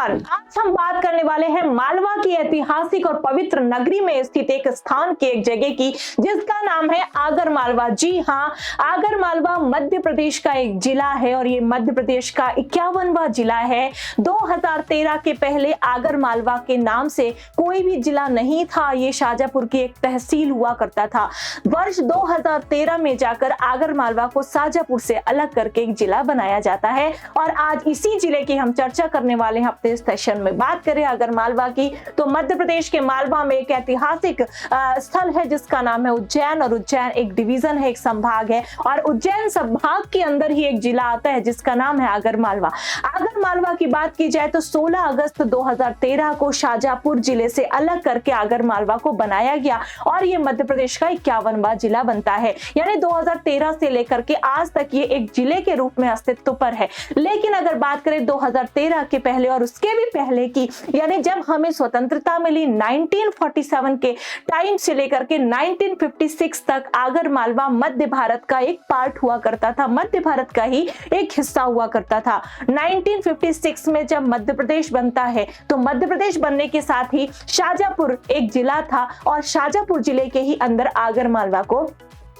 Everyone, आज हम बात करने वाले हैं मालवा की ऐतिहासिक और पवित्र नगरी में स्थित एक स्थान की, एक जगह की, जिसका नाम है आगर मालवा। जी हाँ, आगर मालवा मध्य प्रदेश का एक जिला है और ये मध्य प्रदेश का 51वां जिला है। 2013 के पहले आगर मालवा के नाम से कोई भी जिला नहीं था, ये शाजापुर की एक तहसील हुआ करता था। वर्ष 2013 में जाकर आगर मालवा को शाजापुर से अलग करके एक जिला बनाया जाता है और आज इसी जिले की हम चर्चा करने वाले हैं अपने सेशन में। बात करें आगर मालवा की तो मध्य प्रदेश के मालवा में एक ऐतिहासिक स्थल है जिसका नाम है उज्जैन, और उज्जैन एक डिवीजन है, एक संभाग है, और उज्जैन संभाग के अंदर ही एक जिला आता है जिसका नाम है आगर मालवा। आगर मालवा की बात की जाए तो 16 अगस्त 2013 को शाजापुर जिले से अलग करके आगर मालवा को बनाया गया और ये मध्य प्रदेश का 51वां जिला बनता है। यानी 2013 से लेकर के आज तक ये एक जिले के रूप में अस्तित्व पर है। लेकिन अगर बात करें 2013 के पहले और उसके भी पहले की, यानी जब हमें स्वतंत्रता मिली 1947 के टाइम से लेकर के 1956 तक आगर मालवा मध्य भारत का एक पार्ट हुआ करता था, मध्य भारत का ही एक हिस्सा हुआ करता था। 1956 में जब मध्य प्रदेश बनता है तो मध्य प्रदेश बनने के साथ ही शाजापुर एक जिला था और शाजापुर जिले के ही अंदर आगर मालवा को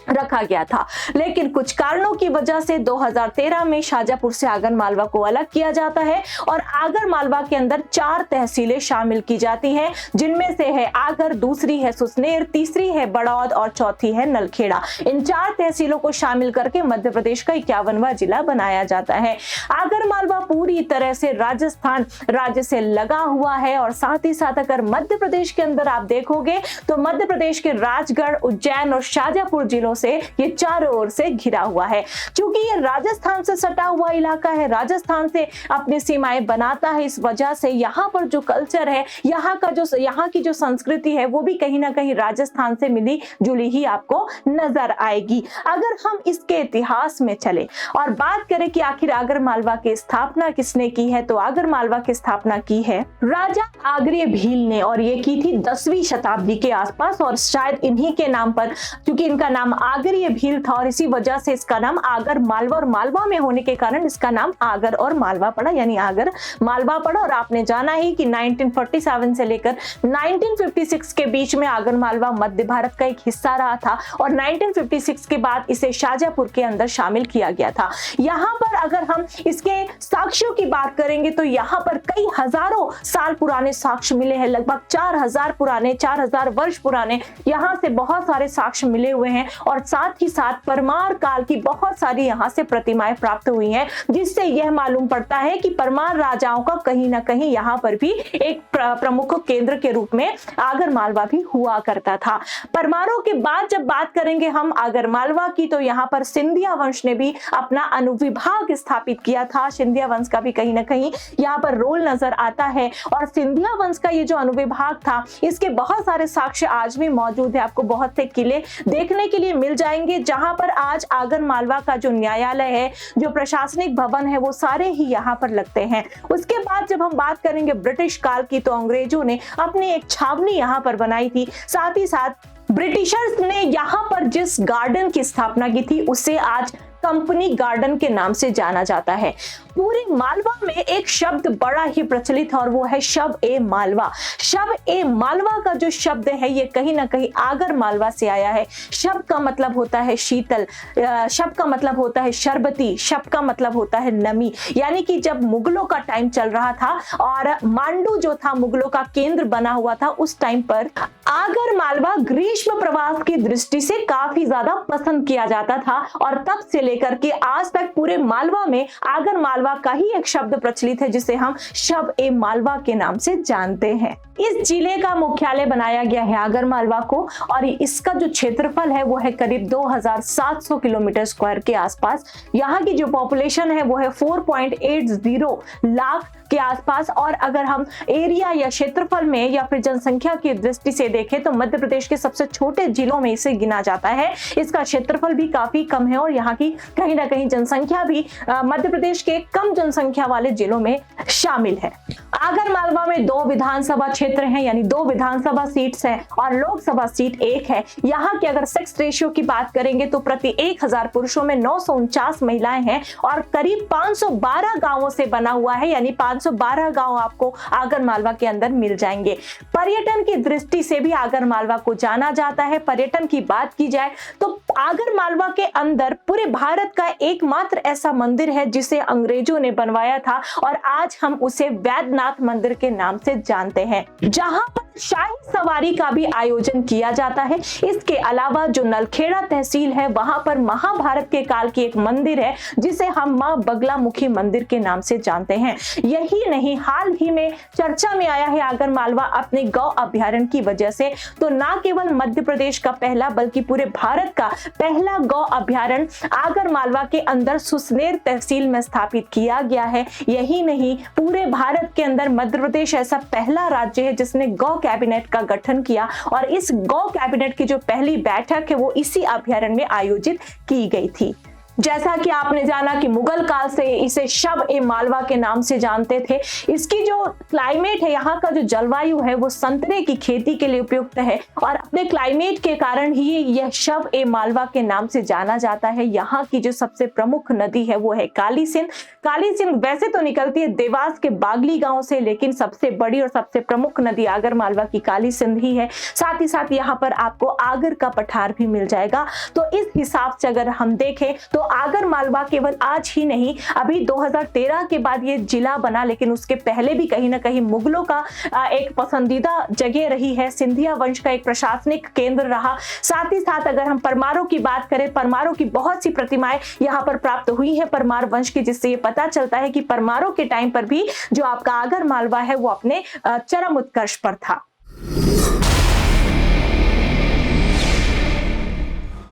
रखा गया था। लेकिन कुछ कारणों की वजह से 2013 में शाजापुर से आगर मालवा को अलग किया जाता है और आगर मालवा के अंदर 4 तहसीलें शामिल की जाती हैं, जिनमें से है आगर, दूसरी है सुसनेर, तीसरी है बड़ौद और चौथी है नलखेड़ा। इन 4 तहसीलों को शामिल करके मध्य प्रदेश का 51वां जिला बनाया जाता है। आगर मालवा पूरी तरह से राजस्थान राज्य से लगा हुआ है और साथ ही साथ अगर मध्य प्रदेश के अंदर आप देखोगे तो मध्य प्रदेश के राजगढ़, उज्जैन और शाजापुर जिलों से ये चारों ओर से घिरा हुआ है। क्योंकि ये राजस्थान से सटा हुआ इलाका है, राजस्थान से अपनी सीमाएं बनाता है, इस वजह से यहाँ पर जो कल्चर है, यहाँ की जो संस्कृति है वो भी कहीं ना कहीं राजस्थान से मिली जुली ही आपको नजर आएगी। अगर हम इसके इतिहास में चले और बात करें कि आखिर आगर मालवा की स्थापना किसने की है, तो आगर मालवा की स्थापना की है राजा आगर्य भील ने और ये की थी 10वीं शताब्दी के आसपास। और शायद इन्हीं के नाम पर, क्योंकि इनका नाम आगर्य भील था और इसी वजह से इसका नाम आगर मालवा, और मालवा में होने के कारण इसका नाम आगर और मालवा पड़ा, यानी आगर मालवा पड़ा। और आपने जाना ही कि 1947 से लेकर 1956 के बीच में आगर मालवा मध्य भारत का एक हिस्सा रहा था और 1956 के बाद इसे शाजापुर के अंदर शामिल किया गया था। यहाँ पर अगर हम इसके साक्ष्यों की बात करेंगे तो यहाँ पर कई हजारों साल पुराने साक्ष्य मिले हैं, लगभग 4000 वर्ष पुराने यहाँ से बहुत सारे साक्ष्य मिले हुए हैं। और साथ ही साथ परमार काल की बहुत सारी यहाँ से प्रतिमाएं प्राप्त हुई हैं, जिससे यह मालूम पड़ता है कि परमार राजाओं का कहीं ना कहीं यहाँ पर भी एक प्रमुख केंद्र के रूप में आगर मालवा भी हुआ करता था। परमारों के बाद जब बात करेंगे हम आगर मालवा की, तो यहाँ पर सिंधिया वंश ने भी अपना अनुविभाग स्थापित किया था। सिंधिया वंश का भी कहीं ना कहीं यहाँ पर रोल नजर आता है और सिंधिया वंश का ये जो अनुविभाग था, इसके बहुत सारे साक्ष्य आज भी मौजूद है। आपको बहुत से किले देखने के लिए मिल जाएंगे, जहां पर आज आगर मालवा का जो न्यायालय है, जो प्रशासनिक भवन है, वो सारे ही यहाँ पर लगते हैं। उसके बाद जब हम बात करेंगे ब्रिटिश काल की, तो अंग्रेजों ने अपनी एक छावनी यहाँ पर बनाई थी। साथ ही साथ ब्रिटिशर्स ने यहाँ पर जिस गार्डन की स्थापना की थी उसे आज कंपनी गार्डन के नाम से जाना जाता है। पूरे मालवा में एक शब्द बड़ा ही प्रचलित है और वो है शब ए मालवा। शब ए मालवा का जो शब्द है ये कहीं ना कहीं आगर मालवा से आया है। शब का मतलब होता है शीतल, शब का मतलब होता है शरबती, शब का मतलब होता है नमी। यानी कि जब मुगलों का टाइम चल रहा था और मांडू जो था मुगलों का केंद्र बना हुआ था, उस टाइम पर आगर मालवा ग्रीष्म प्रवास की दृष्टि से काफी ज्यादा पसंद किया जाता था और तब से लेकर के आज तक पूरे मालवा में आगर मालवा का ही एक शब्द प्रचलित है, जिसे हम शब ए मालवा के नाम से जानते हैं। इस जिले का मुख्यालय बनाया गया है आगर मालवा को और इसका जो क्षेत्रफल है वो है करीब 2700 किलोमीटर स्क्वायर के आसपास। यहाँ की जो पॉपुलेशन है वो है 4.80 लाख के आसपास। और अगर हम एरिया या क्षेत्रफल में या फिर जनसंख्या की दृष्टि से देखें तो मध्य प्रदेश के सबसे छोटे जिलों में इसे गिना जाता है। इसका क्षेत्रफल भी काफी कम है और यहाँ की कहीं ना कहीं जनसंख्या भी मध्य प्रदेश के कम जनसंख्या वाले जिलों में शामिल है। आगर मालवा में 2 विधानसभा क्षेत्र हैं, यानी 2 विधानसभा सीट्स हैं और लोकसभा सीट 1 है। यहाँ की अगर सेक्स रेशियो की बात करेंगे तो प्रति 1000 पुरुषों में 949 महिलाएं हैं और करीब 512 गांवों से बना हुआ है, यानी 512 गांव आपको आगर मालवा के अंदर मिल जाएंगे। पर्यटन की दृष्टि से भी आगर मालवा को जाना जाता है। पर्यटन की बात की जाए तो आगर मालवा के अंदर पूरे भारत का एकमात्र ऐसा मंदिर है जिसे अंग्रेजों ने बनवाया था और आज हम उसे वैद्यनाथ मंदिर के नाम से जानते हैं, जहां पर शाही सवारी का भी आयोजन किया जाता है। इसके अलावा जो नलखेड़ा तहसील है वहां पर महाभारत के काल की एक मंदिर है जिसे हम मां बगलामुखी मंदिर के नाम से जानते हैं। यही नहीं, हाल ही में चर्चा में आया है आगर मालवा अपने गौ अभ्यारण्य की वजह से। तो ना केवल मध्य प्रदेश का पहला बल्कि पूरे भारत का पहला गौ अभ्यारण्य आगर मालवा के अंदर सुसनेर तहसील में स्थापित किया गया है। यही नहीं, पूरे भारत के अंदर मध्य प्रदेश ऐसा पहला राज्य है जिसने गौ कैबिनेट का गठन किया और इस गौ कैबिनेट की जो पहली बैठक है वो इसी अभ्यारण्य में आयोजित की गई थी। जैसा कि आपने जाना कि मुगल काल से इसे शब-ए-मालवा के नाम से जानते थे। इसकी जो क्लाइमेट है, यहाँ का जो जलवायु है वो संतरे की खेती के लिए उपयुक्त है और अपने क्लाइमेट के कारण ही यह शब-ए-मालवा के नाम से जाना जाता है। यहाँ की जो सबसे प्रमुख नदी है वो है काली सिंध। काली सिंध वैसे तो निकलती है देवास के बागली गांव से, लेकिन सबसे बड़ी और सबसे प्रमुख नदी आगर मालवा की काली सिंध ही है। साथ ही साथ यहाँ पर आपको आगर का पठार भी मिल जाएगा। तो इस हिसाब से अगर हम देखें तो आगर मालवा केवल आज ही नहीं, अभी 2013 के बाद ये जिला बना, लेकिन उसके पहले भी कहीं ना कहीं मुगलों का एक पसंदीदा जगह रही है। सिंधिया वंश का एक प्रशासनिक केंद्र रहा। साथ ही साथ अगर हम परमारों की बात करें, परमारों की बहुत सी प्रतिमाएं यहाँ पर प्राप्त हुई है परमार वंश की, जिससे ये पता चलता है कि परमारों के टाइम पर भी जो आपका आगर मालवा है वो अपने चरम उत्कर्ष पर था।